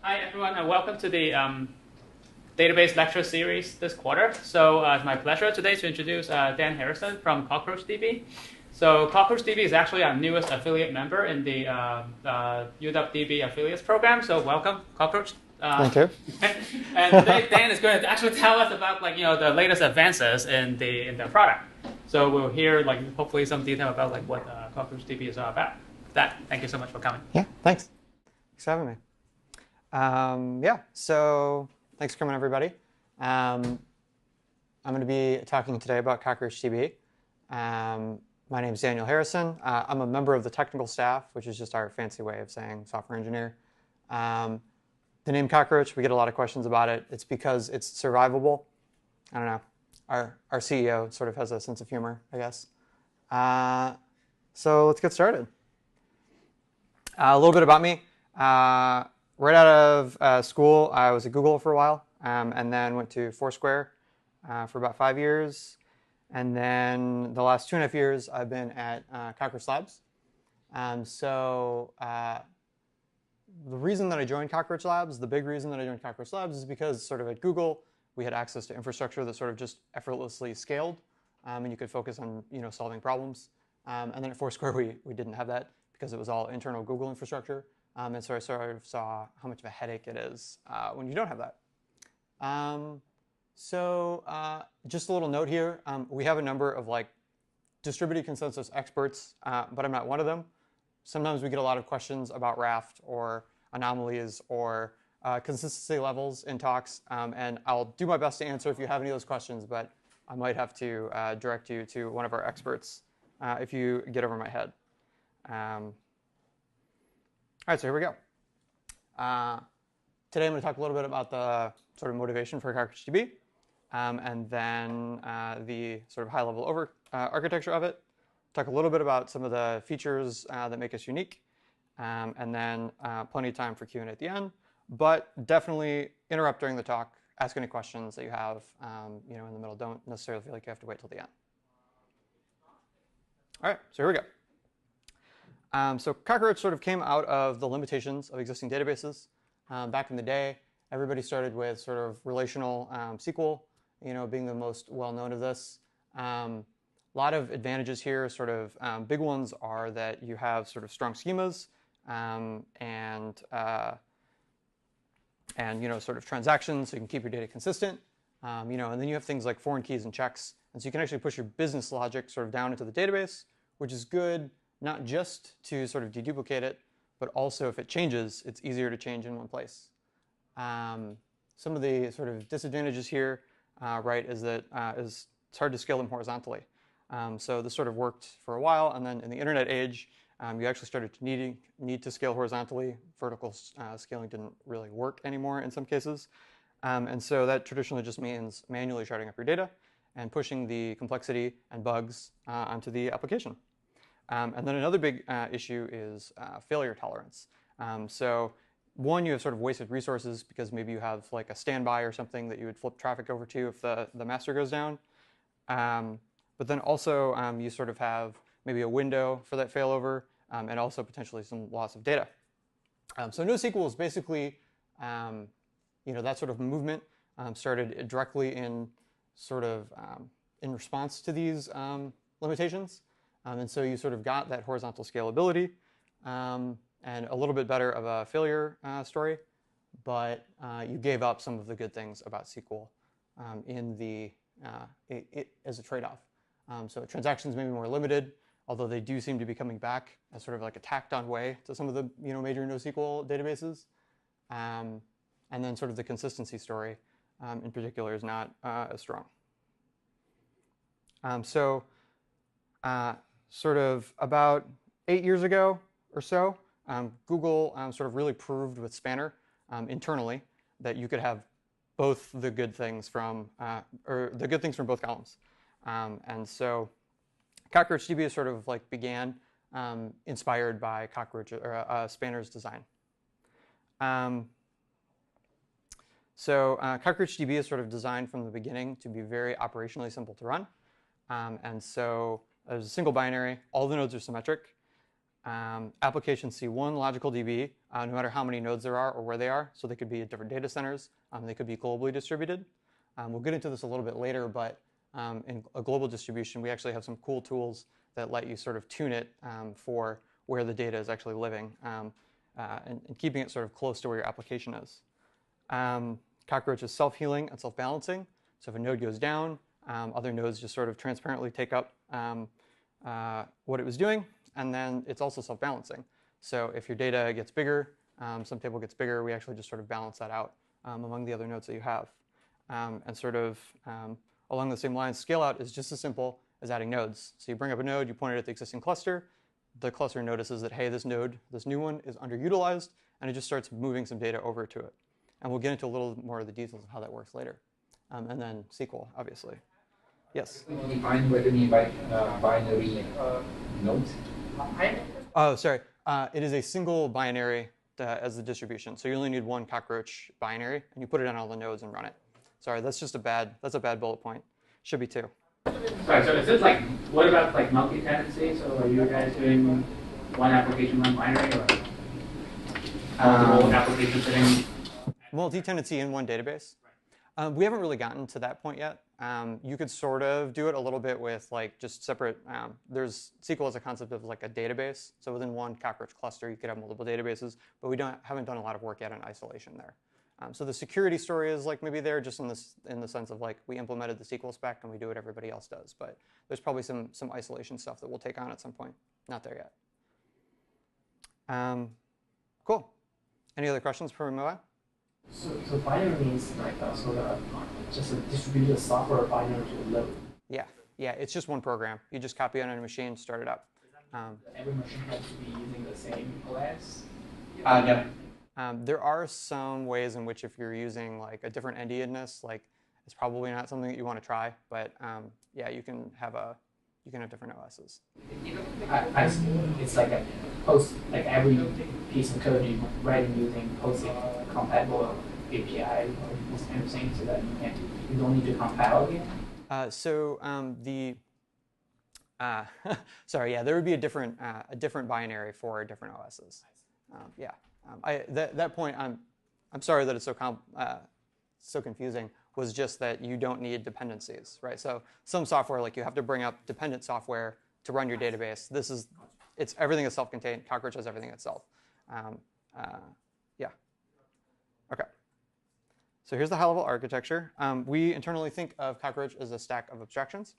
Hi, everyone, and welcome to the database lecture series this quarter. So it's my pleasure today to introduce Dan Harrison from CockroachDB. So CockroachDB is actually our newest affiliate member in the UWDB affiliates program. So welcome, Cockroach. Thank you. And today Dan is going to actually tell us about the latest advances in the product. So we'll hear hopefully some detail about what CockroachDB is all about. With that, thank you so much for coming. Yeah, thanks. Thanks for having me. So thanks for coming, everybody. I'm going to be talking today about CockroachDB. My name is Daniel Harrison. I'm a member of the technical staff, which is just our fancy way of saying software engineer. The name Cockroach, we get a lot of questions about it. It's because it's survivable. I don't know. Our CEO sort of has a sense of humor, I guess. So let's get started. A little bit about me. Right out of school, I was at Google for a while, and then went to Foursquare for about 5 years. And then the last 2.5 years, I've been at Cockroach Labs. The reason that I joined Cockroach Labs, the big reason that I joined Cockroach Labs is because sort of at Google, we had access to infrastructure that sort of just effortlessly scaled, and you could focus on solving problems. And then at Foursquare, we didn't have that because it was all internal Google infrastructure. And so I sort of saw how much of a headache it is when you don't have that. Just a little note here. We have a number of distributed consensus experts, but I'm not one of them. Sometimes we get a lot of questions about Raft or anomalies or consistency levels in talks. And I'll do my best to answer if you have any of those questions, but I might have to direct you to one of our experts if you get over my head. All right, so here we go. Today I'm going to talk a little bit about the sort of motivation for CockroachDB, and then the sort of high-level architecture of it. Talk a little bit about some of the features that make us unique, and then plenty of time for Q&A at the end. But definitely interrupt during the talk. Ask any questions that you have, in the middle. Don't necessarily feel like you have to wait till the end. All right, so here we go. So Cockroach sort of came out of the limitations of existing databases. Back in the day, everybody started with sort of relational SQL, being the most well-known of this. A lot of advantages here. Sort of big ones are that you have sort of strong schemas and sort of transactions, so you can keep your data consistent. And then you have things like foreign keys and checks, and so you can actually push your business logic sort of down into the database, which is good. Not just to sort of deduplicate it, but also if it changes, it's easier to change in one place. Some of the sort of disadvantages here, is that it's hard to scale them horizontally. So this sort of worked for a while, and then in the internet age, you actually started to need to scale horizontally. Vertical scaling didn't really work anymore in some cases. And so that traditionally just means manually sharding up your data and pushing the complexity and bugs onto the application. And then another big issue is failure tolerance. So one, you have sort of wasted resources because maybe you have like a standby or something that you would flip traffic over to if the master goes down. But then also you sort of have maybe a window for that failover and also potentially some loss of data. So NoSQL is basically, that sort of movement started directly in sort of in response to these limitations. And so you sort of got that horizontal scalability and a little bit better of a failure story, but you gave up some of the good things about SQL as a trade-off. So transactions may be more limited, although they do seem to be coming back as sort of like a tacked-on way to some of the major NoSQL databases. And then sort of the consistency story in particular is not as strong. Sort of about 8 years ago or so, Google sort of really proved with Spanner internally that you could have both the good things from both columns. And so CockroachDB sort of began inspired by Spanner's design. CockroachDB is sort of designed from the beginning to be very operationally simple to run. And so there's a single binary. All the nodes are symmetric. Applications see one logical DB, no matter how many nodes there are or where they are. So they could be at different data centers. They could be globally distributed. We'll get into this a little bit later, but in a global distribution, we actually have some cool tools that let you sort of tune it for where the data is actually living and keeping it sort of close to where your application is. Cockroach is self-healing and self-balancing. So if a node goes down, other nodes just sort of transparently take up what it was doing. And then it's also self-balancing. So if your data gets bigger, some table gets bigger, we actually just sort of balance that out among the other nodes that you have. And sort of along the same lines, scale out is just as simple as adding nodes. So you bring up a node, you point it at the existing cluster. The cluster notices that, hey, this node, this new one, is underutilized, and it just starts moving some data over to it. And we'll get into a little more of the details of how that works later. And then SQL, obviously. Yes? Can you define what you mean by binary nodes? Oh, sorry. It is a single binary as the distribution. So you only need one cockroach binary, and you put it on all the nodes and run it. Sorry, that's a bad bullet point. Should be two. Sorry, so is it like, what about like multi-tenancy? So are you guys doing one application, one binary, or multiple applications sitting? Multi-tenancy in one database. We haven't really gotten to that point yet. You could sort of do it a little bit with like just separate, there's SQL as a concept of like a database. So within one Cockroach cluster, you could have multiple databases, but we haven't done a lot of work yet on isolation there. So the security story is like maybe there just in the sense of like we implemented the SQL spec and we do what everybody else does. But there's probably some isolation stuff that we'll take on at some point. Not there yet. Cool. Any other questions for Moa? So binary means like sort of just a distributed software binary to load. Yeah, it's just one program. You just copy it on a machine, start it up. Every machine has to be using the same OS? No. There are some ways in which if you're using like a different endianness, like it's probably not something that you want to try, but yeah, you can have different OSs. It's like a post, like every piece of code you write using post compatible API or this kind of thing, so that you don't need to compile again. Sorry, yeah, there would be a different binary for different OSs. Yeah, that point, I'm sorry that it's so confusing. Was just that you don't need dependencies, right? So some software, like you have to bring up dependent software to run your database. Everything is self-contained. Cockroach has everything itself. Yeah. Okay. So here's the high-level architecture. We internally think of Cockroach as a stack of abstractions.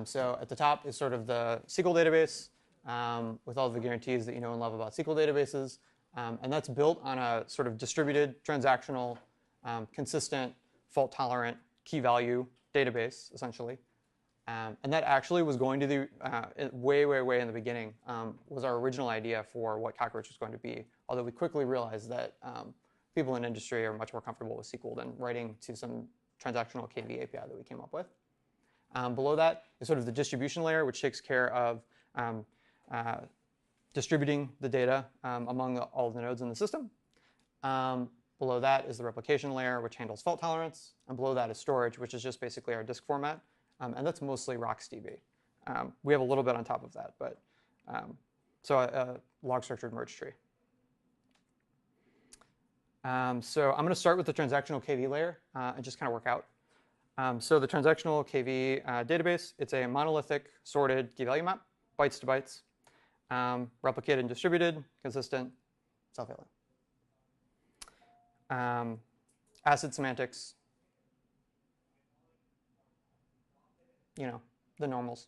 So at the top is sort of the SQL database with all the guarantees that you know and love about SQL databases. And that's built on a sort of distributed, transactional, consistent, fault-tolerant, key-value database, essentially. And that actually was going to be, way in the beginning, was our original idea for what Cockroach was going to be. Although we quickly realized that people in industry are much more comfortable with SQL than writing to some transactional OKV API that we came up with. Below that is sort of the distribution layer, which takes care of distributing the data among all of the nodes in the system. Below that is the replication layer, which handles fault tolerance. And below that is storage, which is just basically our disk format. And that's mostly RocksDB. We have a little bit on top of that, but so a log structured merge tree. So I'm going to start with the transactional OKV layer and just kind of work out. So the transactional OKV database, it's a monolithic sorted key value map, bytes to bytes, replicated and distributed, consistent, self-healing. Acid semantics, you know, the normals.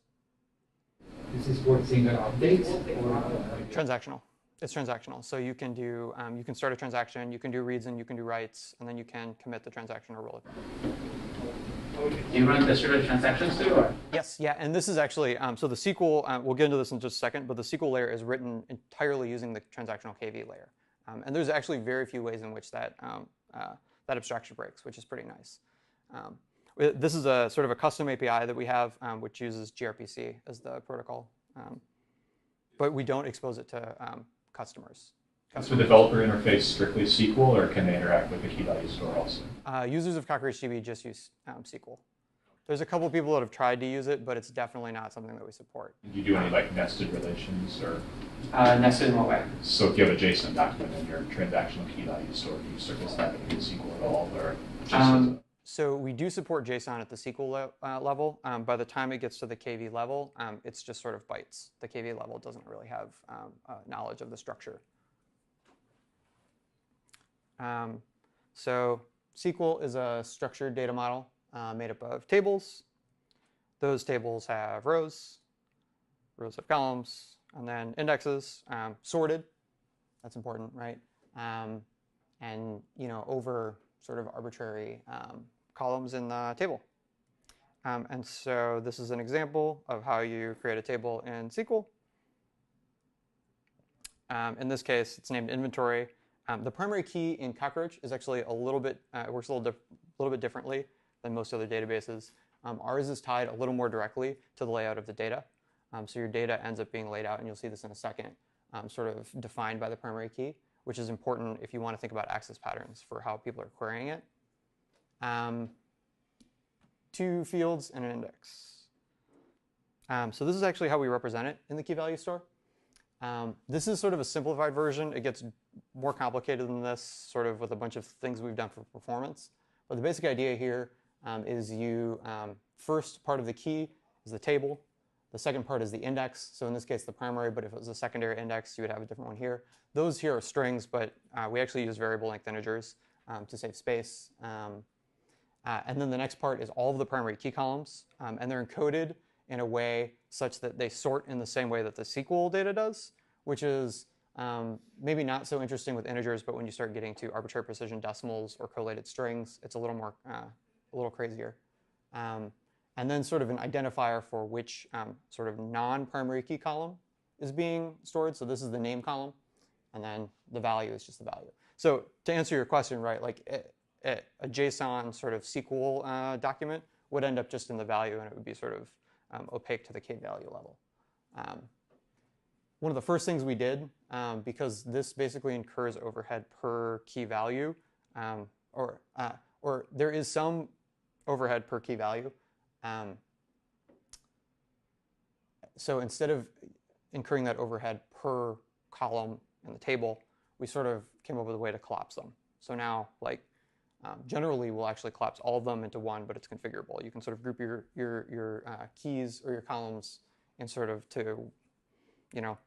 This is for single updates or Transactional. It's transactional. So you can do, you can start a transaction, you can do reads and you can do writes, and then you can commit the transaction or roll it back. Do you run distributed transactions too, or? Yes, yeah, and this is actually, so the SQL, we'll get into this in just a second, but the SQL layer is written entirely using the transactional KV layer. And there's actually very few ways in which that abstraction breaks, which is pretty nice. This is a sort of a custom API that we have, which uses gRPC as the protocol. But we don't expose it to customers. Is the developer interface strictly SQL, or can they interact with the key value store also? Users of CockroachDB just use SQL. There's a couple people that have tried to use it, but it's definitely not something that we support. Do you do any like nested relations or? Nested in what way? So if you have a JSON document and your transactional key value stored, do you circle stack it in SQL at all, or just So we do support JSON at the SQL level. By the time it gets to the KV level, it's just sort of bytes. The KV level doesn't really have knowledge of the structure. So SQL is a structured data model made up of tables. Those tables have rows have columns, and then indexes, sorted. That's important, right? And over sort of arbitrary columns in the table. And so this is an example of how you create a table in SQL. In this case, it's named inventory. The primary key in Cockroach is actually a little bit, it works a little bit differently than most other databases. Ours is tied a little more directly to the layout of the data. So your data ends up being laid out, and you'll see this in a second, sort of defined by the primary key, which is important if you want to think about access patterns for how people are querying it. 2 fields and an index. So this is actually how we represent it in the key value store. This is sort of a simplified version. It gets more complicated than this, sort of with a bunch of things we've done for performance. But the basic idea here is you, first part of the key is the table. The second part is the index. So in this case, the primary, but if it was a secondary index, you would have a different one here. Those here are strings, but we actually use variable length integers to save space. And then the next part is all of the primary key columns, and they're encoded in a way such that they sort in the same way that the SQL data does, which is maybe not so interesting with integers, but when you start getting to arbitrary precision decimals or collated strings, it's a little more, a little crazier. And then sort of an identifier for which sort of non-primary key column is being stored. So this is the name column, and then the value is just the value. So to answer your question, right, like a JSON sort of SQL document would end up just in the value, and it would be sort of opaque to the key value level. One of the first things we did, because this basically incurs overhead per key value, or there is some overhead per key value. So instead of incurring that overhead per column in the table, we sort of came up with a way to collapse them. So now, like, generally we'll actually collapse all of them into one, but it's configurable. You can sort of group your keys or your columns in sort of to,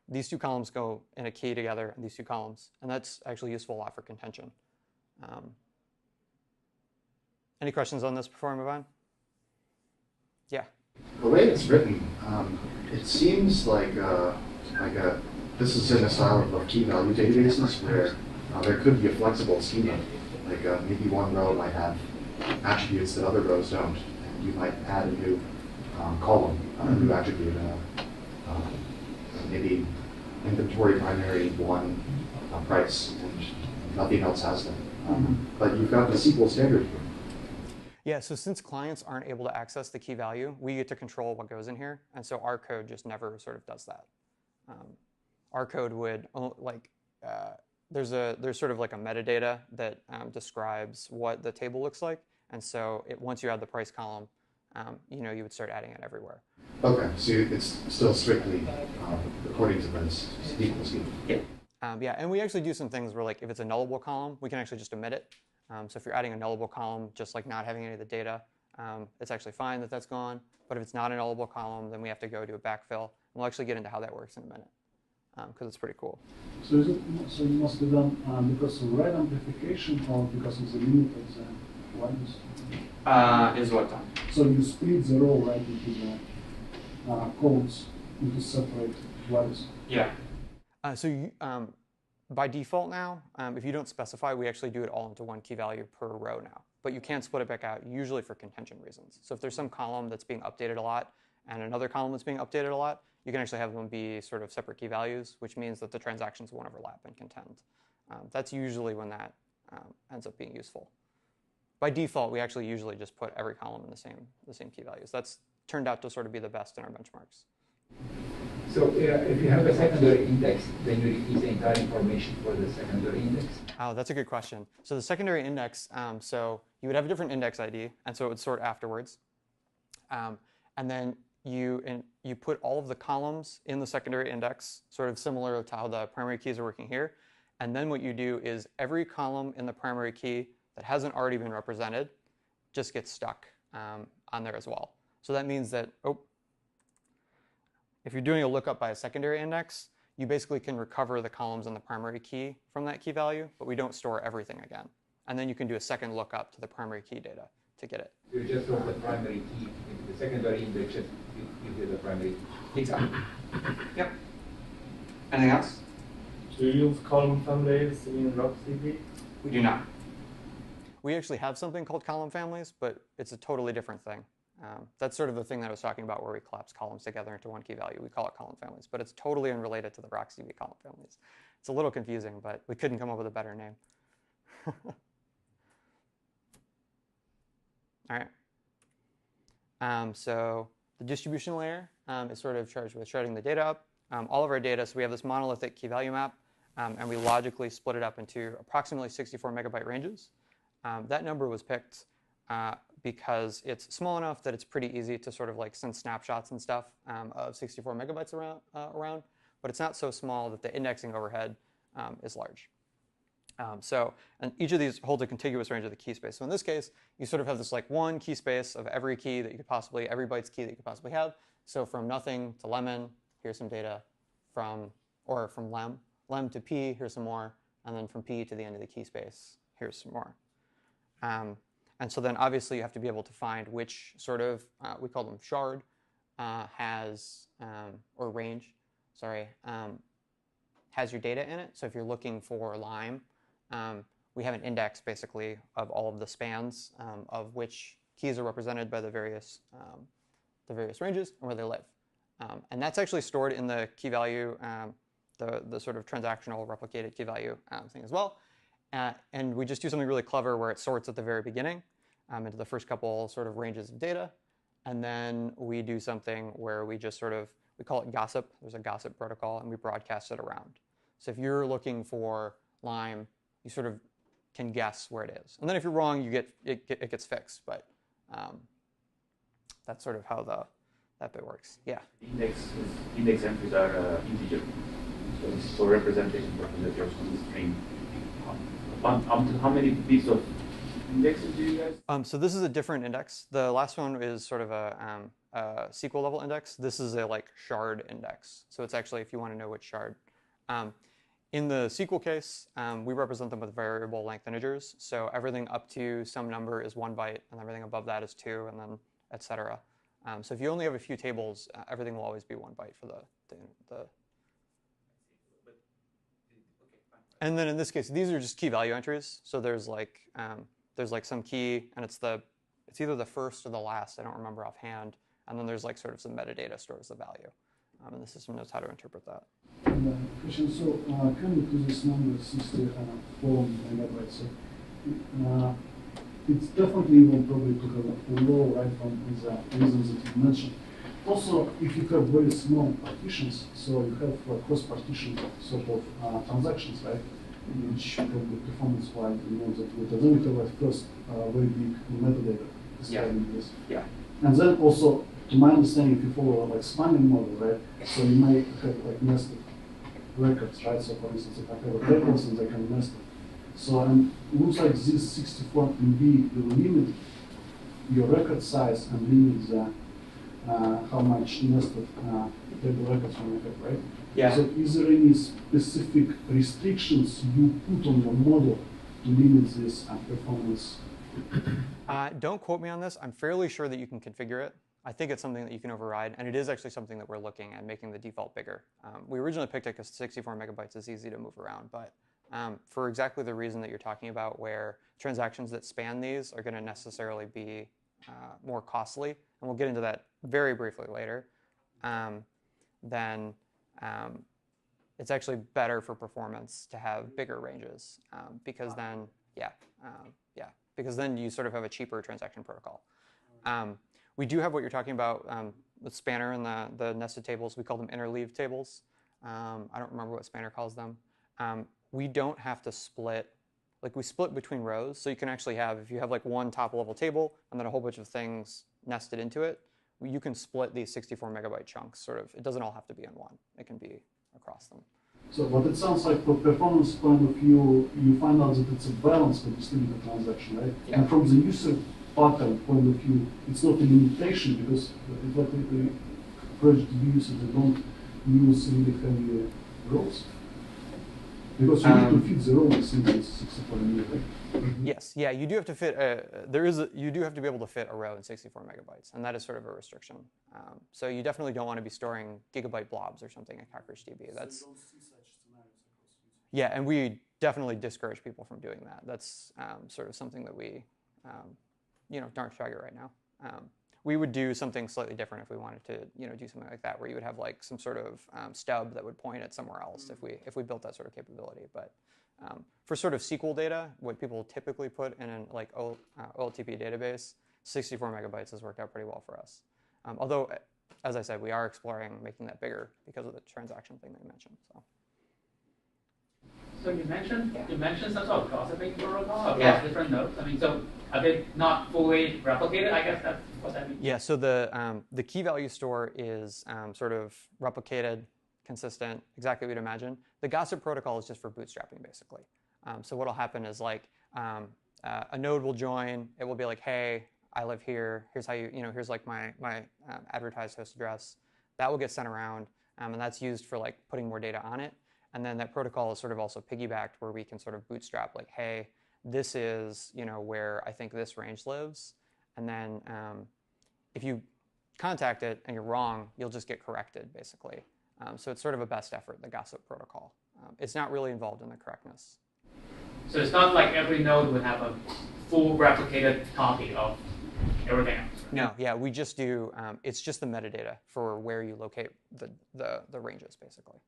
these 2 columns go in a key together, and these 2 columns, and that's actually useful a lot for contention. Any questions on this before I move on? Yeah. The way it's written, it seems like this is in a style of key value databases where there could be a flexible schema. Like maybe one row might have attributes that other rows don't, and you might add a new column, a new attribute, maybe inventory primary 1 price, and nothing else has them. But you've got the SQL standard here. Yeah, so since clients aren't able to access the key value, we get to control what goes in here, and so our code just never sort of does that. Our code would, there's sort of like a metadata that describes what the table looks like, and so once you add the price column, you would start adding it everywhere. Okay, so it's still strictly according to this SQL schema. Yeah. Yeah, and we actually do some things where, like, if it's a nullable column, we can actually just omit it. So if you're adding a nullable column, just like not having any of the data, it's actually fine that that's gone. But if it's not a nullable column, then we have to go do a backfill. And we'll actually get into how that works in a minute, because it's pretty cool. So is it mostly done because of red amplification or because of the limit of the values? Is what done? So you split the row right into the codes into separate values? Yeah. So you, by default now, if you don't specify, we actually do it all into one key value per row now. But you can split it back out, usually for contention reasons. So if there's some column that's being updated a lot and another column that's being updated a lot, you can actually have them be sort of separate key values, which means that the transactions won't overlap and contend. That's usually when that ends up being useful. By default, we actually usually just put every column in the same key values. That's turned out to sort of be the best in our benchmarks. So if you have a secondary index, then you repeat the entire information for the secondary index? Oh, that's a good question. So the secondary index, so you would have a different index ID, and so it would sort afterwards. And then you put all of the columns in the secondary index, sort of similar to how the primary keys are working here. And then what you do is every column in the primary key that hasn't already been represented just gets stuck on there as well. So that means that, if you're doing a lookup by a secondary index, you basically can recover the columns in the primary key from that key value, but we don't store everything again. And then you can do a second lookup to the primary key data to get it. You just wrote the primary key into the secondary index, just you get the primary key. Exactly. Yep. Anything else? Do you use column families in RocksDB? We do not. We actually have something called column families, but it's a totally different thing. That's sort of the thing that I was talking about where we collapse columns together into one key value. We call it column families, but it's totally unrelated to the RocksDB column families. It's a little confusing, but we couldn't come up with a better name. All right. So the distribution layer is sort of charged with shredding the data up. All of our data, so we have this monolithic key value map, and we logically split it up into approximately 64 megabyte ranges. That number was picked because it's small enough that it's pretty easy to sort of like send snapshots and stuff of 64 megabytes around, but it's not so small that the indexing overhead is large. And each of these holds a contiguous range of the key space. So in this case, you sort of have this like one key space of every key that you could possibly, every bytes key that you could possibly have. So from nothing to lemon, here's some data from lem to p, here's some more, and then from p to the end of the key space, here's some more. And so then obviously you have to be able to find which sort of, we call them shard, or range, sorry, has your data in it. So if you're looking for lime, we have an index basically of all of the spans of which keys are represented by the various ranges and where they live. And that's actually stored in the key value, the sort of transactional replicated key value thing as well. And we just do something really clever where it sorts at the very beginning into the first couple sort of ranges of data. And then we do something where we just sort of, we call it gossip. There's a gossip protocol, and we broadcast it around. So if you're looking for lime, you sort of can guess where it is. And then if you're wrong, it gets fixed. But that's sort of how that bit works. Yeah? Index entries are integer. So this is for representation purposes, you're on the string. How many bits of indexes do you guys? So this is a different index. The last one is sort of a SQL level index. This is a like shard index. So it's actually, if you want to know which shard. In the SQL case, we represent them with variable length integers. So everything up to some number is 1 byte, and everything above that is 2, and then et cetera. So if you only have a few tables, everything will always be 1 byte for the. And then in this case, these are just key value entries. So there's like some key, and it's either the first or the last. I don't remember offhand. And then there's like sort of some metadata stores the value, and the system knows how to interpret that. Question. So coming to this number 64 megabytes, so it's definitely will probably to have a low, right, from the reasons that you mentioned. Also, if you have very small partitions, so you have cross-partition sort of transactions, right, which probably performance-wise, you know, that with then you have at first very big metadata describing this. Yeah. And then also, to my understanding, if you follow like spanning model, right, so you might have like nested records, right? So for instance, if I have a records and they can nest it. So and it looks like this 64 MB will limit your record size and limit the how much nested table records you have, right? Yeah. So is there any specific restrictions you put on the model to limit this performance? Don't quote me on this. I'm fairly sure that you can configure it. I think it's something that you can override, and it is actually something that we're looking at making the default bigger. We originally picked it because 64 megabytes is easy to move around, but for exactly the reason that you're talking about, where transactions that span these are going to necessarily be more costly, and we'll get into that very briefly later, then it's actually better for performance to have bigger ranges because then, because then you sort of have a cheaper transaction protocol. We do have what you're talking about with Spanner and the nested tables. We call them interleave tables. I don't remember what Spanner calls them. We don't have to split, like we split between rows. So you can actually have, if you have like one top level table and then a whole bunch of things nested into it, you can split these 64 megabyte chunks. Sort of, it doesn't all have to be in one. It can be across them. So, but it sounds like from performance point of view, you find out that it's a balance for distributed transaction, right? Yeah. And from the user pattern point of view, it's not a limitation because if like CockroachDB users, they don't use really heavy rows. Because you need to fit the rows in this 64 MB, right? Yes, yeah, you do have to fit. You do have to be able to fit a row in 64 megabytes, and that is sort of a restriction. So you definitely don't want to be storing gigabyte blobs or something in CockroachDB. That's So you don't see such scenarios across users. yeah, and we definitely discourage people from doing that. That's sort of something that we, aren't trying right now. We would do something slightly different if we wanted to, do something like that, where you would have like some sort of stub that would point at somewhere else if we built that sort of capability. But for sort of SQL data, what people typically put in an like OLTP database, 64 megabytes has worked out pretty well for us. Although, as I said, we are exploring making that bigger because of the transaction thing that you mentioned. So you mentioned some sort of gossiping protocol across Yeah. different nodes. I mean, so are they not fully replicated? I guess that's what that means. Yeah, so the key value store is sort of replicated, consistent, exactly what you'd imagine. The gossip protocol is just for bootstrapping, basically. So what'll happen is like a node will join. It will be like, hey, I live here. Here's how here's like my advertised host address. That will get sent around, and that's used for like putting more data on it. And then that protocol is sort of also piggybacked where we can sort of bootstrap like, hey, this is where I think this range lives. And then if you contact it and you're wrong, you'll just get corrected, basically. So it's sort of a best effort, the gossip protocol. It's not really involved in the correctness. So it's not like every node would have a full replicated copy of everything else. No, yeah, we just do, it's just the metadata for where you locate the ranges, basically.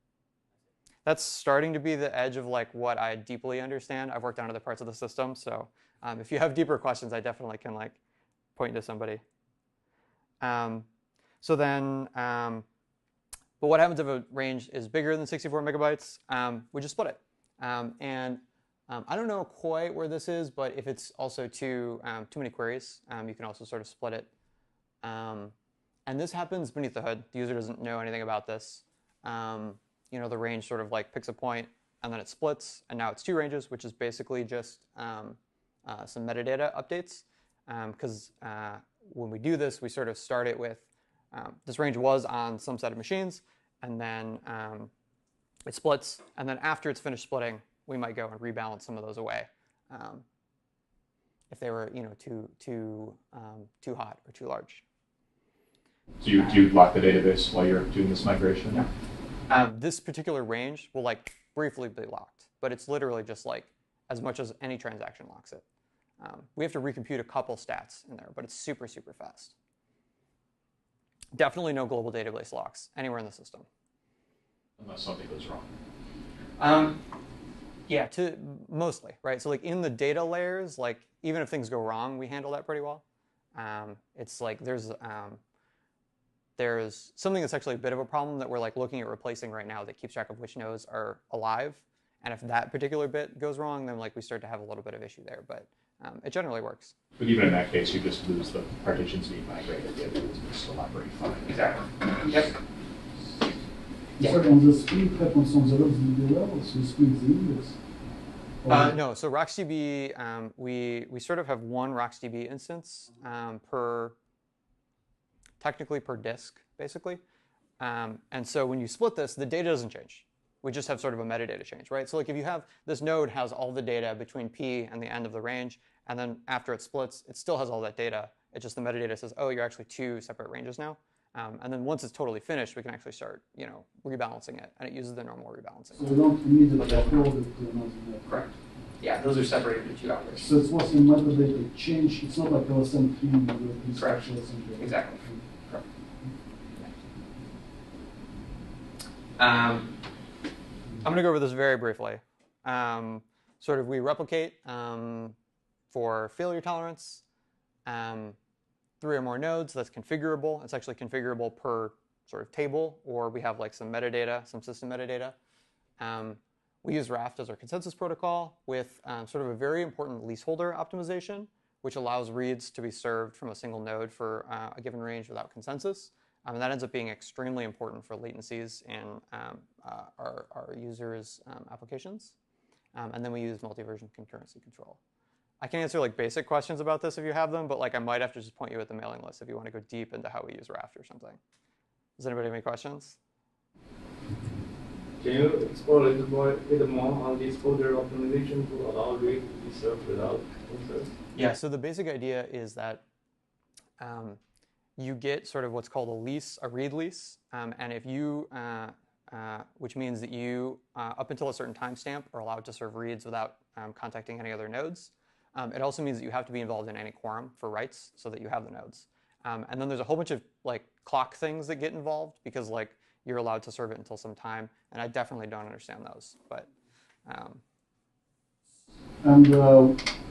That's starting to be the edge of like what I deeply understand. I've worked on other parts of the system, so if you have deeper questions, I definitely can like point to somebody. So then, but what happens if a range is bigger than 64 megabytes? We just split it. And I don't know quite where this is, but if it's also too many queries, you can also sort of split it. And this happens beneath the hood. The user doesn't know anything about this. The range sort of like picks a point, and then it splits, and now it's two ranges, which is basically just some metadata updates. Because when we do this, we sort of start it with this range was on some set of machines, and then it splits, and then after it's finished splitting, we might go and rebalance some of those away if they were too hot or too large. So do you lock the database while you're doing this migration? Yeah. This particular range will like briefly be locked, but it's literally just like as much as any transaction locks it. We have to recompute a couple stats in there, but it's super, super fast. Definitely no global database locks anywhere in the system. Unless something goes wrong. Yeah, mostly, right? So like in the data layers, like even if things go wrong, we handle that pretty well. It's like there's something that's actually a bit of a problem that we're like looking at replacing right now that keeps track of which nodes are alive. And if that particular bit goes wrong, then like we start to have a little bit of issue there. But it generally works. But even in that case, you just lose the partitions being migrated. The other ones will still operate fine. Exactly. Yep. So on the split happens on the RocksDB level, so you split the index? No, so RocksDB, we sort of have one RocksDB instance technically per disk, basically. And so when you split this, the data doesn't change. We just have sort of a metadata change, right? So like if you have this node has all the data between P and the end of the range, and then after it splits, it still has all that data. It's just the metadata says, oh, you're actually two separate ranges now. And then once it's totally finished, we can actually start, rebalancing it, and it uses the normal rebalancing. So you don't immediately upload it to another node. Correct. Yeah, those are separated into two operators. So it's mostly metadata change. It's not like LSM3 with instruction LSM3. Exactly. Correct. I'm going to go over this very briefly. Sort of we replicate for failure tolerance. 3 or more nodes, that's configurable. It's actually configurable per sort of table, or we have like some metadata, some system metadata. We use Raft as our consensus protocol with sort of a very important leaseholder optimization, which allows reads to be served from a single node for a given range without consensus. And that ends up being extremely important for latencies in our users' applications. And then we use multi-version concurrency control. I can answer like basic questions about this if you have them, but like I might have to just point you at the mailing list if you want to go deep into how we use Raft or something. Does anybody have any questions? Can you explore a little bit more on this folder optimization to allow read to be served without consensus? Yeah, so the basic idea is that you get sort of what's called a read lease, and if you, which means that you, up until a certain timestamp, are allowed to serve reads without contacting any other nodes. It also means that you have to be involved in any quorum for writes so that you have the nodes. And then there's a whole bunch of like clock things that get involved because like you're allowed to serve it until some time, and I definitely don't understand those. But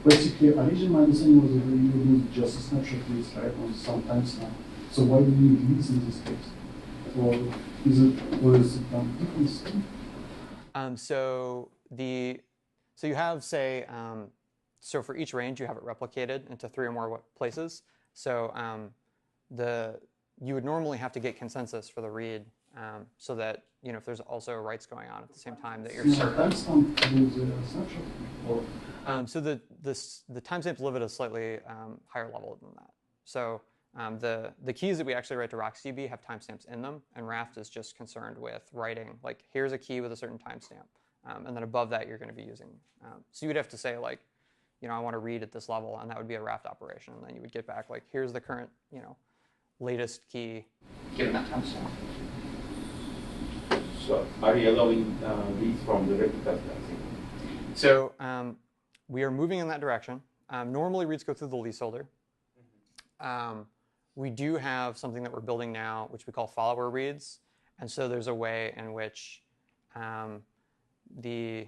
basically, originally my understanding was that you use just a snapshot reads, right, on some timestamp. So why do you need reads in this case? Or is it different scheme? So you have, say, so for each range you have it replicated into 3 or more places. So you would normally have to get consensus for the read, so that if there's also writes going on at the same time that you're serving. So the timestamps live at a slightly higher level than that. So the keys that we actually write to RocksDB have timestamps in them, and Raft is just concerned with writing like here's a key with a certain timestamp, and then above that you're going to be using. So you would have to say like, I want to read at this level, and that would be a Raft operation, and then you would get back like here's the current latest key given that timestamp. So are you allowing reads from the replicas? So we are moving in that direction. Normally reads go through the leaseholder. We do have something that we're building now, which we call follower reads. And so there's a way in which the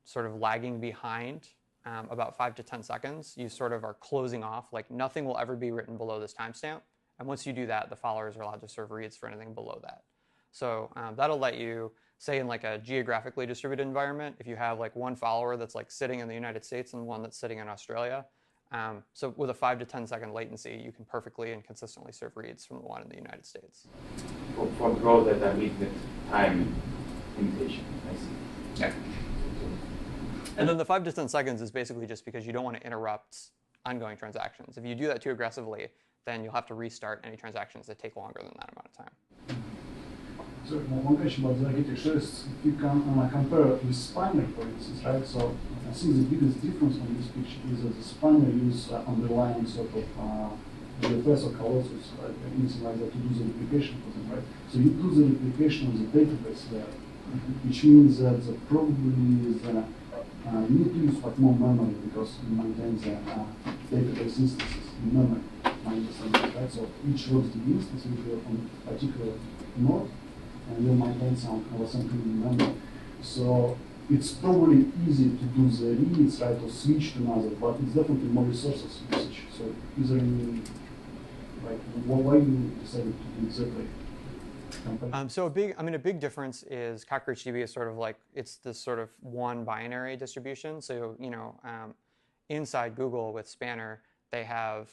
sort of lagging behind about 5 to 10 seconds, you sort of are closing off, like nothing will ever be written below this timestamp. And once you do that, the followers are allowed to serve reads for anything below that. So that'll let you, say in like a geographically distributed environment, if you have like one follower that's like sitting in the United States and one that's sitting in Australia, so with a 5 to 10 second latency, you can perfectly and consistently serve reads from the one in the United States. For growth that means the time limitation, I see. Yeah. And then the 5 to 10 seconds is basically just because you don't want to interrupt ongoing transactions. If you do that too aggressively, then you'll have to restart any transactions that take longer than that amount of time. So one question about the architecture is if you can compare with Spanner, for instance, right? So I think the biggest difference on this picture is that the Spanner use underlying sort of GFS or Colossus, right? Anything like that to do the replication for them, right? So you do the replication on the database layer, which means that probably you need to use more memory because you maintain the database instances in memory. My understanding, right? So each RocksDB instance will be on a particular node, and you'll maintain some something in memory. So it's probably easy to do the reads, right, or switch to another, but it's definitely more resources usage. So is there any, like, why you decided to do it that way? So a big difference is CockroachDB is sort of like, it's this sort of one binary distribution. So, inside Google with Spanner, they have,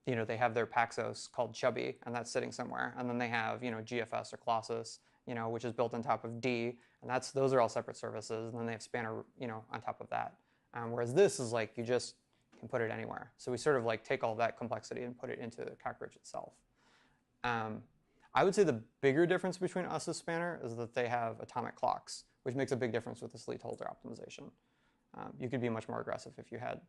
they have their Paxos called Chubby, and that's sitting somewhere. And then they have, GFS or Colossus, which is built on top of D, and those are all separate services. And then they have Spanner, on top of that. Whereas this is like, you just can put it anywhere. So we sort of like take all that complexity and put it into Cockroach itself. I would say the bigger difference between us and Spanner is that they have atomic clocks, which makes a big difference with this leaseholder optimization. You could be much more aggressive if you had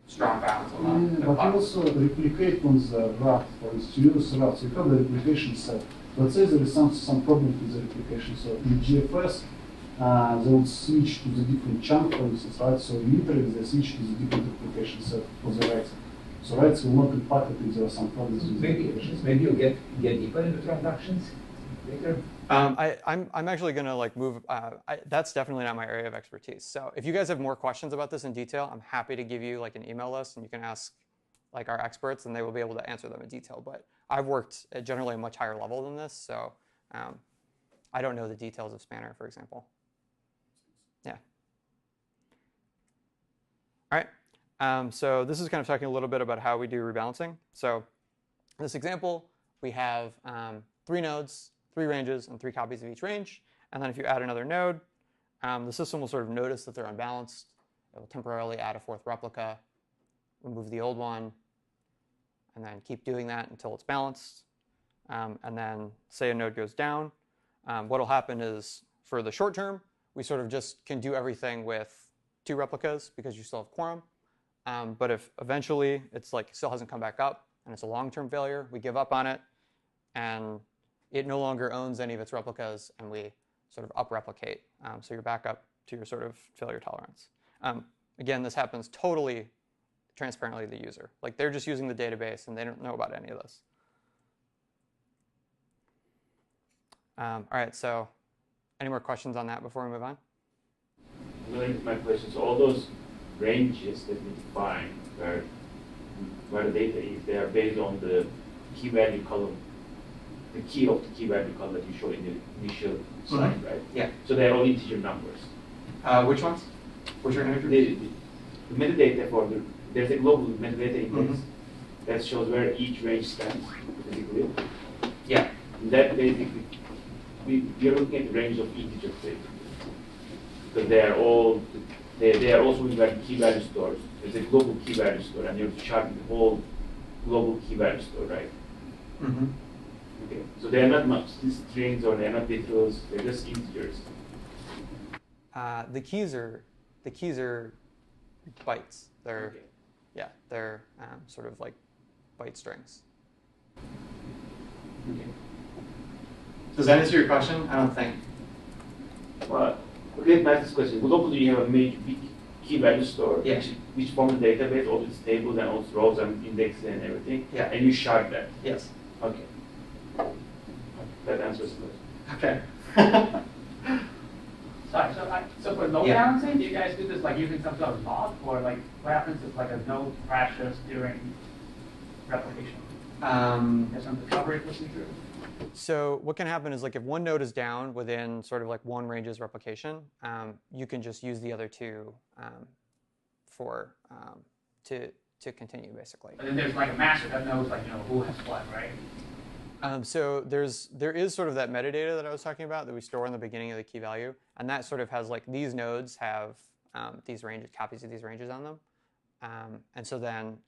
strong bounds on the but you also replicate on the Raft, for instance, you use Raft, so you have the replication set. Let's say there is some problem with the replication. So in GFS, they will switch to the different chunk, for instance, right? So literally they switch to the different replication set for the writes. So writes will not impact it if there are some problems with the replication. Maybe you get deeper into transactions later. I'm actually going to like move. That's definitely not my area of expertise. So if you guys have more questions about this in detail, I'm happy to give you like an email list, and you can ask like our experts, and they will be able to answer them in detail. But I've worked at generally a much higher level than this, so I don't know the details of Spanner, for example. Yeah. All right. So this is kind of talking a little bit about how we do rebalancing. So in this example, we have 3 nodes, 3 ranges, and 3 copies of each range. And then if you add another node, the system will sort of notice that they're unbalanced. It will temporarily add a 4th replica, remove the old one, and then keep doing that until it's balanced. And then say a node goes down. What will happen is, for the short term, we sort of just can do everything with 2 replicas because you still have quorum. But if eventually it's like still hasn't come back up and it's a long-term failure, we give up on it, and it no longer owns any of its replicas, and we sort of up-replicate. So you're back up to your sort of failure tolerance. Again, this happens totally transparently to the user. Like, they're just using the database, and they don't know about any of this. All right, so any more questions on that before we move on? Related to my questions, all those ranges that we define where the data is, they are based on the key value column, the key of the key value column that you showed in the initial slide, right? Yeah. So they're all integer numbers. Which ones? Which are integers? The metadata there's a global metadata index that shows where each range stands, basically. Yeah. And that basically, we are looking at the range of integers, because they are also in key value stores. There's a global key value store, and you're charting the whole global key value store, right? Mm-hmm. Okay, so they are not much strings, or they are not literals. They're just integers. The keys are bytes. They're okay. Yeah, they're sort of like byte strings. Okay. Does that answer your question? I don't think. Well, let me ask this question. Globally, you have a big key value store, Yeah. which forms the database, all its tables and all its rows and indexes and everything. Yeah. And you shard that. Yes. Okay. That answers the question. Okay. Sorry, so for load Yeah. balancing, do you guys do this like using some sort of log, or like what happens if like a node crashes during replication? There's some recovery procedure. So what can happen is, like, if one node is down within sort of like one range's replication, you can just use the other 2 to continue, basically. And then there's like a master that knows like who has what, right? So there is sort of that metadata that I was talking about that we store in the beginning of the key value, and that sort of has like these nodes have these copies of these ranges on them, and so then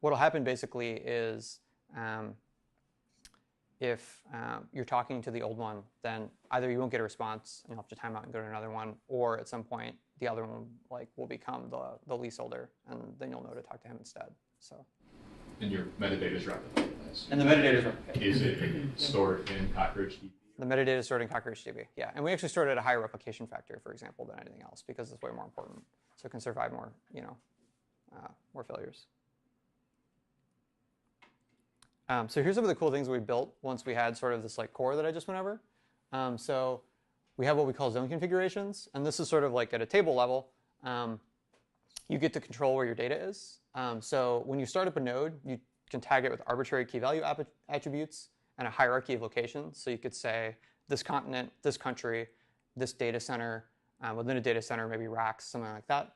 what will happen basically is if you're talking to the old one, then either you won't get a response and you'll have to time out and go to another one, or at some point the other one will become the leaseholder, and then you'll know to talk to him instead. So. And your metadata is replicated. And the metadata is replicated. Is it stored in CockroachDB? The metadata is stored in CockroachDB, yeah. And we actually stored it at a higher replication factor, for example, than anything else, because it's way more important. So it can survive more, more failures. So here's some of the cool things we built once we had sort of this like core that I just went over. So we have what we call zone configurations, and this is sort of like at a table level. You get to control where your data is. So when you start up a node, you can tag it with arbitrary key value attributes and a hierarchy of locations. So you could say this continent, this country, this data center, within a data center, maybe racks, something like that.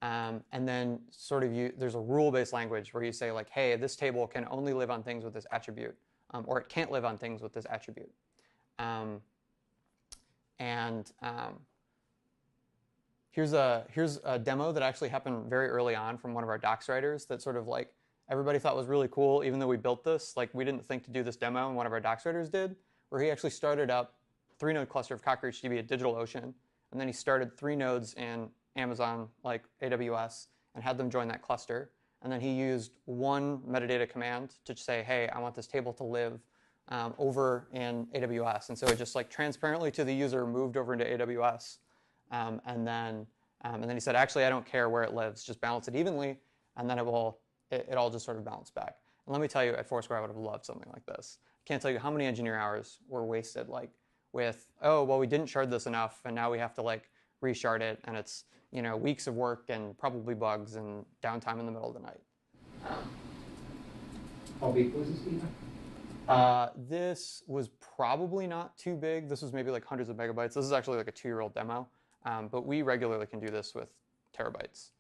And then sort of there's a rule-based language where you say like, hey, this table can only live on things with this attribute, or it can't live on things with this attribute. Here's a demo that actually happened very early on from one of our docs writers that sort of like everybody thought was really cool, even though we built this. Like, we didn't think to do this demo, and one of our docs writers did, where he actually started up 3-node cluster of CockroachDB at DigitalOcean, and then he started 3 nodes in Amazon, like AWS, and had them join that cluster. And then he used one metadata command to say, hey, I want this table to live over in AWS. And so it just like transparently to the user moved over into AWS. And then he said, actually, I don't care where it lives, just balance it evenly, and then it all just sort of balanced back. And let me tell you, at Foursquare, I would have loved something like this. I can't tell you how many engineer hours were wasted like with, oh, well, we didn't shard this enough, and now we have to like reshard it, and it's weeks of work and probably bugs and downtime in the middle of the night. How big was this schema? This was probably not too big. This was maybe like hundreds of megabytes. This is actually like a 2-year-old demo, but we regularly can do this with terabytes.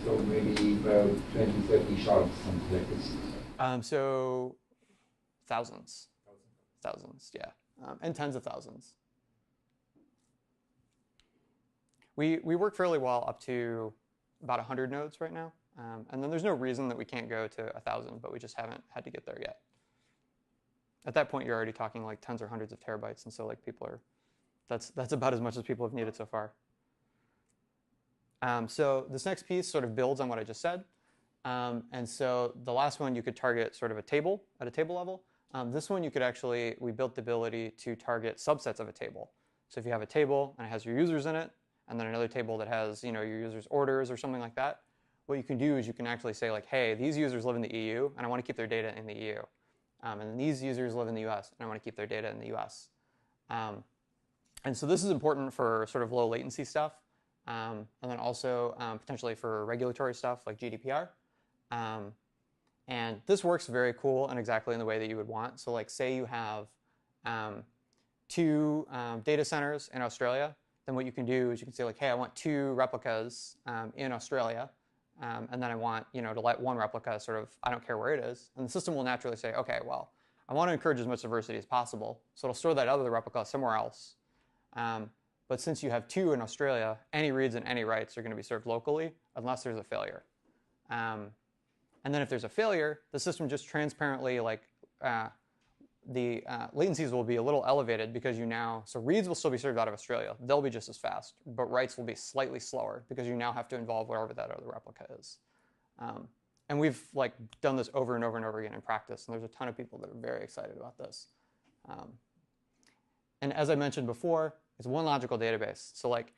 So maybe about 20, 30 shards, something like this. So thousands, yeah, and tens of thousands. We work fairly well up to about 100 nodes right now, and then there's no reason that we can't go to 1,000, but we just haven't had to get there yet. At that point, you're already talking like tens or hundreds of terabytes, and so like people are, that's about as much as people have needed so far. So this next piece sort of builds on what I just said. And so the last one, you could target sort of a table at a table level. This one, you could actually, we built the ability to target subsets of a table. So if you have a table and it has your users in it, and then another table that has your users' orders or something like that, what you can do is you can actually say like, hey, these users live in the EU, and I want to keep their data in the EU. And then these users live in the US, and I want to keep their data in the US. And so this is important for sort of low latency stuff. And then also potentially for regulatory stuff like GDPR. And this works very cool and exactly in the way that you would want. So like say you have 2 data centers in Australia, then what you can do is you can say like, hey, I want 2 replicas in Australia. And then I want to let one replica sort of, I don't care where it is. And the system will naturally say, okay, well, I want to encourage as much diversity as possible. So it'll store that other replica somewhere else. But since you have 2 in Australia, any reads and any writes are going to be served locally unless there's a failure. And then if there's a failure, the system just transparently, like the latencies will be a little elevated because so reads will still be served out of Australia. They'll be just as fast, but writes will be slightly slower because you now have to involve wherever that other replica is. And we've like done this over and over and over again in practice, and there's a ton of people that are very excited about this. And as I mentioned before, it's one logical database. So like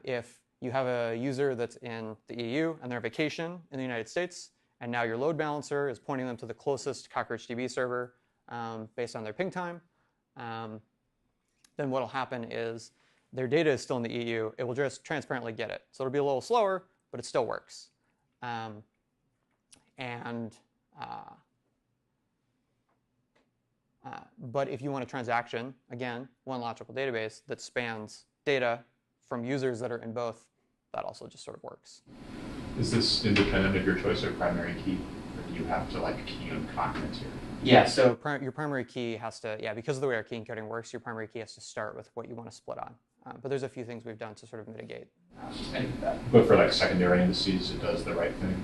if you have a user that's in the EU and they're on vacation in the United States, and now your load balancer is pointing them to the closest CockroachDB server based on their ping time, then what will happen is their data is still in the EU. It will just transparently get it. So it'll be a little slower, but it still works. But if you want a transaction, again, one logical database that spans data from users that are in both, that also just sort of works. Is this independent of your choice of primary key, or do you have to like key on documents here? Yeah, so your primary key has to, because of the way our key encoding works, your primary key has to start with what you want to split on. But there's a few things we've done to sort of mitigate any of that. But for like secondary indices, it does the right thing?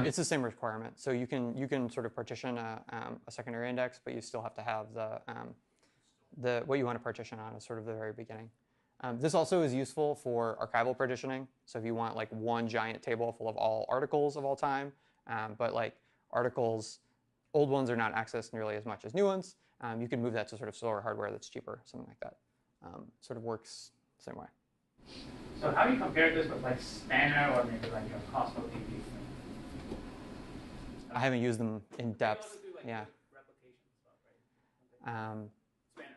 It's the same requirement. So you can sort of partition a secondary index, but you still have to have the what you want to partition on is sort of the very beginning. This also is useful for archival partitioning. So if you want like one giant table full of all articles of all time, but like articles, old ones are not accessed nearly as much as new ones, you can move that to sort of slower hardware that's cheaper, something like that. Sort of works the same way. So how do you compare this with like Spanner or maybe like CosmoDB? I haven't used them in depth. Do, like, yeah. replication stuff, right? Spanner.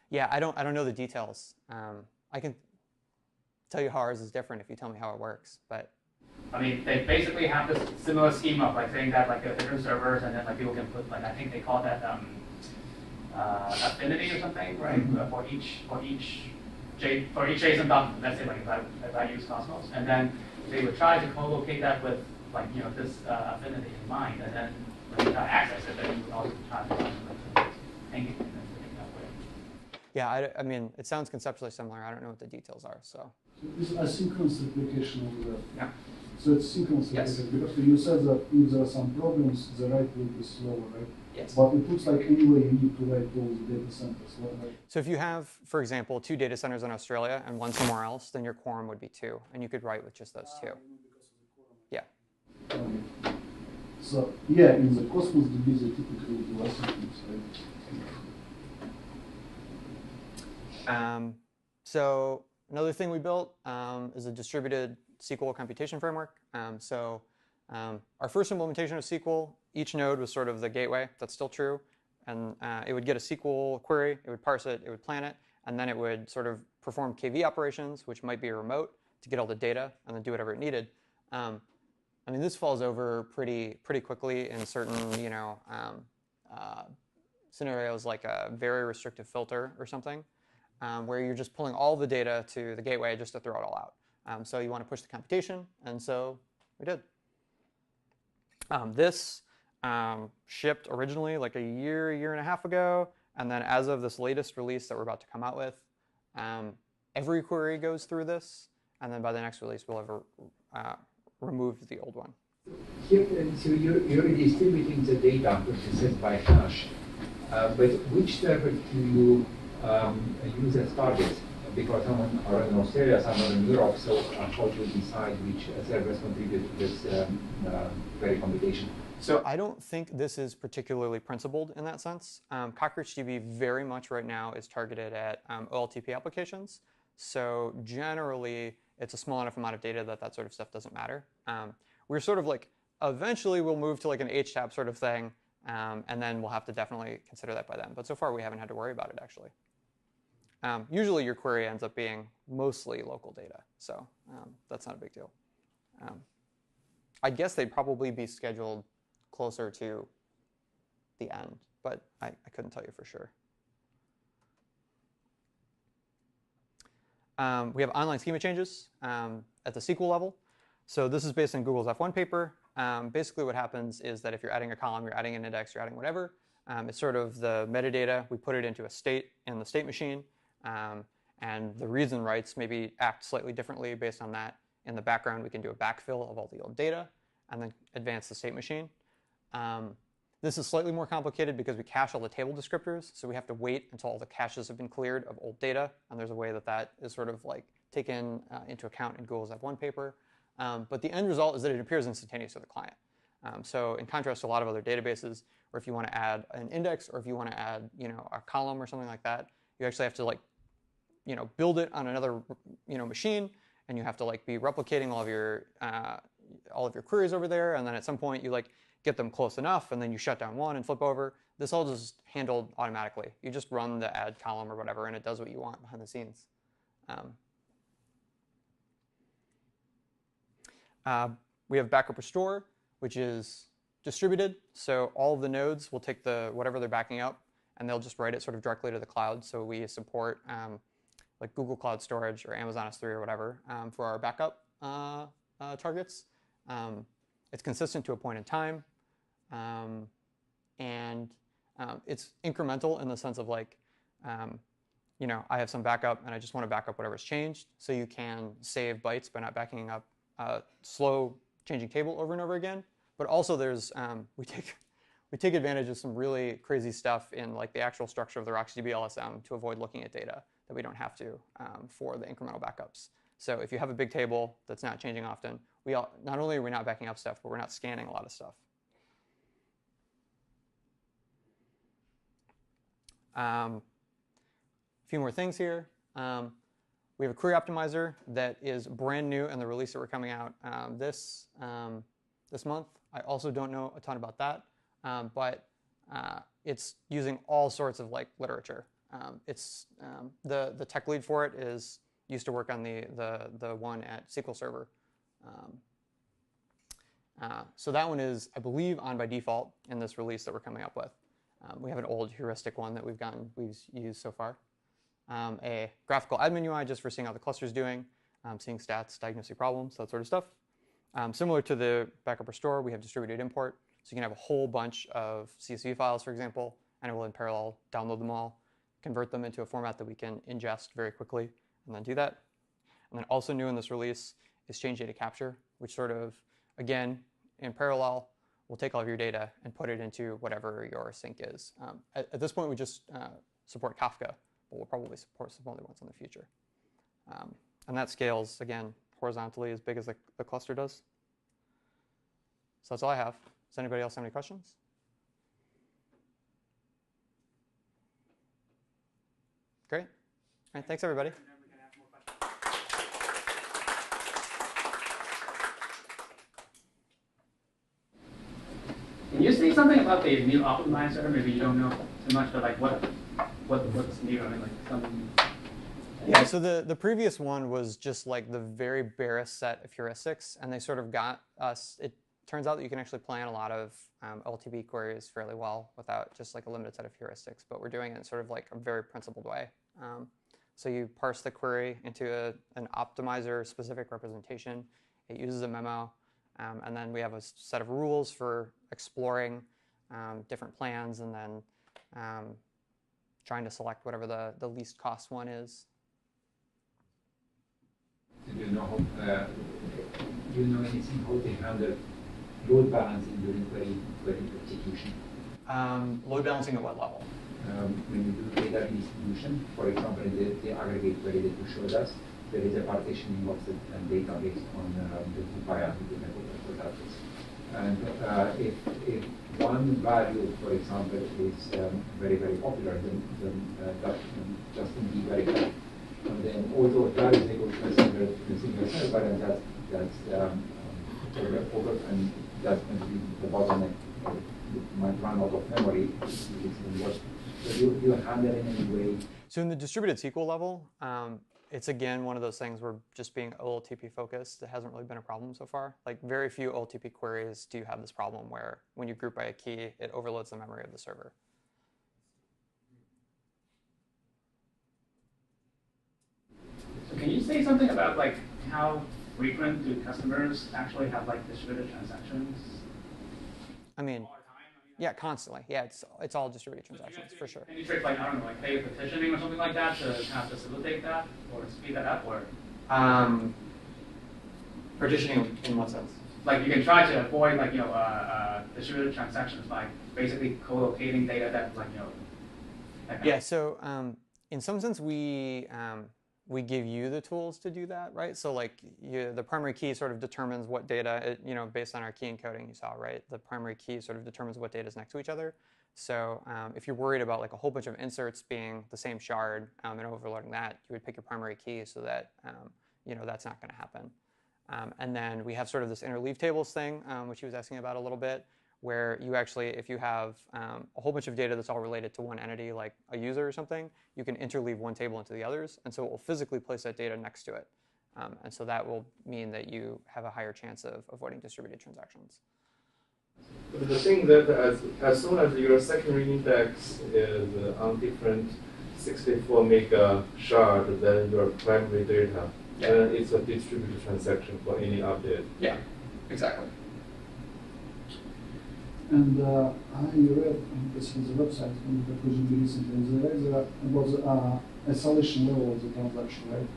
Yeah, I don't know the details. I can tell you how ours is different if you tell me how it works, but. I mean, they basically have this similar schema of like saying that like different servers, and then like people can put like I think they call that affinity or something, right? For each JSON document. Let's say like if I use Cosmos, and then they would try to co-locate that with like this affinity in mind, and then when you access it, then you would also try to hang it in that way. Yeah, I mean, it sounds conceptually similar. I don't know what the details are, so. This is asynchronous replication of the. Yeah. So it's synchronous replication because you said that if there are some problems, the write will be slower, right? Yes. But it looks like anyway you need to write those data centers, right? So if you have, for example, 2 data centers in Australia and 1 somewhere else, then your quorum would be 2, and you could write with just those 2. Yeah. So yeah, in the Cosmos DB they typically do asynchronous, right? So another thing we built is a distributed SQL computation framework. Our first implementation of SQL, each node was sort of the gateway. That's still true. And it would get a SQL query, it would parse it, it would plan it, and then it would sort of perform KV operations, which might be remote, to get all the data and then do whatever it needed. I mean, this falls over pretty quickly in certain, scenarios like a very restrictive filter or something, where you're just pulling all the data to the gateway just to throw it all out. So you want to push the computation, and so we did. This shipped originally like a year and a half ago, and then as of this latest release that we're about to come out with, every query goes through this, and then by the next release we'll have removed the old one. Here, so you're distributing the data, which is set by hash, but which server do you use as target? Because someone are in Australia, someone in Europe, so how do you decide which servers contribute to this query computation? So I don't think this is particularly principled in that sense. CockroachDB very much right now is targeted at OLTP applications. So generally, it's a small enough amount of data that that sort of stuff doesn't matter. We're sort of like, eventually we'll move to like an HTAP sort of thing, and then we'll have to definitely consider that by then. But so far, we haven't had to worry about it, actually. Usually, your query ends up being mostly local data, so that's not a big deal. I guess they'd probably be scheduled closer to the end, but I couldn't tell you for sure. We have online schema changes at the SQL level. So this is based on Google's F1 paper. Basically what happens is that if you're adding a column, you're adding an index, you're adding whatever, it's sort of the metadata. We put it into a state in the state machine, and the reason writes maybe act slightly differently based on that. In the background, we can do a backfill of all the old data and then advance the state machine. This is slightly more complicated because we cache all the table descriptors, so we have to wait until all the caches have been cleared of old data, and there's a way that that is sort of like taken into account in Google's F1 paper. But the end result is that it appears instantaneous to the client. So in contrast to a lot of other databases, where if you want to add an index or if you want to add a column or something like that, you actually have to like build it on another machine, and you have to like be replicating all of your queries over there, and then at some point you like get them close enough, and then you shut down one and flip over. This all just handled automatically. You just run the add column or whatever, and it does what you want behind the scenes. We have backup restore, which is distributed. So all of the nodes will take whatever they're backing up, and they'll just write it sort of directly to the cloud. So we support like Google Cloud Storage or Amazon S3 or whatever for our backup targets. It's consistent to a point in time, and it's incremental in the sense of like, I have some backup and I just want to back up whatever's changed. So you can save bytes by not backing up slow changing table over and over again. But also there's we take advantage of some really crazy stuff in like the actual structure of the RocksDB LSM to avoid looking at data that we don't have to for the incremental backups. So if you have a big table that's not changing often, not only are we not backing up stuff, but we're not scanning a lot of stuff. A few more things here. We have a query optimizer that is brand new in the release that we're coming out this month. I also don't know a ton about that, but it's using all sorts of like literature. It's the tech lead for it used to work on the one at SQL Server. So that one is, I believe, on by default in this release that we're coming up with. We have an old heuristic one that we've used so far. A graphical admin UI just for seeing how the cluster's doing, seeing stats, diagnosing problems, that sort of stuff. Similar to the backup restore, we have distributed import. So you can have a whole bunch of CSV files, for example, and it will in parallel download them all, convert them into a format that we can ingest very quickly, and then do that. And then also new in this release is change data capture, which sort of, again, in parallel, will take all of your data and put it into whatever your sink is. At this point, we just support Kafka, but we'll probably support some other ones in the future. And that scales, again, horizontally as big as the cluster does. So that's all I have. Does anybody else have any questions? Great. All right, thanks, everybody. Can you say something about the new optimizer? Maybe you don't know too much, but like what's new? I mean, like some. Yeah, so the previous one was just like the very barest set of heuristics, and they sort of got us. It turns out that you can actually plan a lot of LTB queries fairly well without just like a limited set of heuristics, but we're doing it in sort of like a very principled way. So you parse the query into an optimizer-specific representation. It uses a memo. And then we have a set of rules for exploring different plans and then trying to select whatever the least cost one is. Do you know anything how to handle load balancing during query execution? Load balancing at what level? When you do data distribution, for example, in the aggregate query that you showed us, there is a partitioning of the data based on the two hierarchical metadata. And if one value, for example, is very, very popular, then that just be very high. And then although that is equal to a single server, and that's over, and that's going to be the bottleneck. It might run out of memory. So you handle it in any way. So in the distributed SQL level, it's again one of those things where just being OLTP focused, it hasn't really been a problem so far. Like very few OLTP queries do have this problem where when you group by a key, it overloads the memory of the server. So can you say something about like how frequent do customers actually have like distributed transactions? I mean, yeah, constantly. Yeah, it's all distributed transactions for sure. Any tricks like, I don't know, like pay petitioning or something like that to kind of facilitate that or speed that up, or? Partitioning in what sense? Like you can try to avoid like, distributed transactions by basically co-locating data that like, Yeah, so in some sense we give you the tools to do that, right? So like the primary key sort of determines what data, based on our key encoding you saw, right? The primary key sort of determines what data is next to each other. So if you're worried about like a whole bunch of inserts being the same shard and overloading that, you would pick your primary key so that, that's not going to happen. And then we have sort of this interleave tables thing, which he was asking about a little bit, where you actually, if you have a whole bunch of data that's all related to one entity, like a user or something, you can interleave one table into the others, and so it will physically place that data next to it. And so that will mean that you have a higher chance of avoiding distributed transactions. But the thing that as soon as your secondary index is on different 64 mega shard than your primary data, then it's a distributed transaction for any update. Yeah, exactly. And I read this on the website on the CockroachDB recently, and there is about the isolation level of the transaction, right?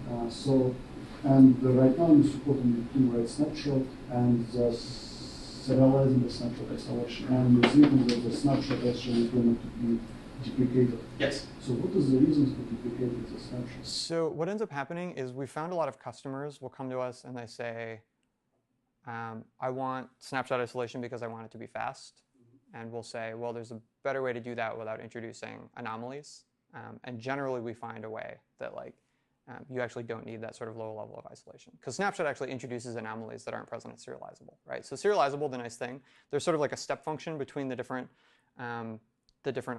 Right now you support only two, right? Snapshot and the serializing the snapshot isolation. And it's written that the snapshot actually is going to be deprecated. Yes. So what is the reason for deprecating the snapshot? So what ends up happening is we found a lot of customers will come to us and they say, I want snapshot isolation because I want it to be fast. And we'll say, well, there's a better way to do that without introducing anomalies. And generally, we find a way that you actually don't need that sort of low level of isolation. Because snapshot actually introduces anomalies that aren't present at serializable, right? So serializable, the nice thing, there's sort of like a step function between the different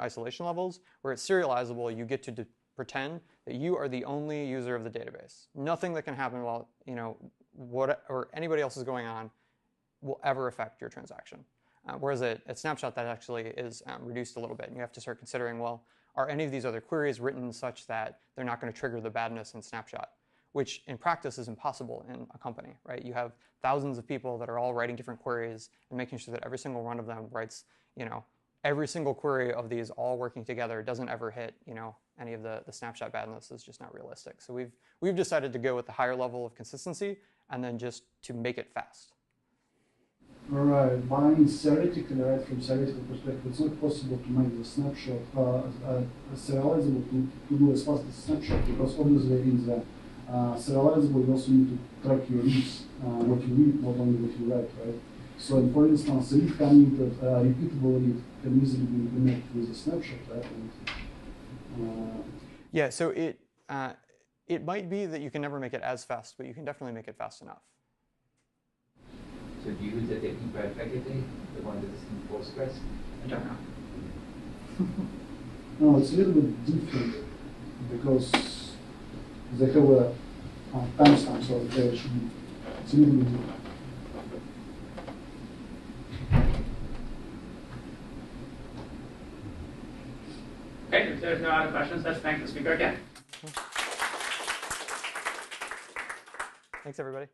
isolation levels. Where it's serializable, you get to pretend that you are the only user of the database. Nothing that can happen while or anybody else is going on will ever affect your transaction. Whereas at snapshot, that actually is reduced a little bit. And you have to start considering, well, are any of these other queries written such that they're not going to trigger the badness in snapshot? Which in practice is impossible in a company, right? You have thousands of people that are all writing different queries and making sure that every single one of them writes, every single query of these all working together doesn't ever hit, any of the snapshot badness is just not realistic. So we've decided to go with the higher level of consistency and then just to make it fast. All right, but theoretically, right, from theoretical perspective, it's not possible to make the snapshot serializable to do as fast as snapshot, because obviously in the serializable you also need to track your reads, what you read, not only what you write, right? So, for instance, the read committed, repeatable read can easily be implemented with a snapshot, right? Yeah, so it might be that you can never make it as fast, but you can definitely make it fast enough. So do you use the technique by packaging, the one that is in Postgres? I don't know. No, it's a little bit different because they have a timestamp, so they should be, it's a little bit different. Okay, if there's no other questions, let's thank the speaker again. Thanks, everybody.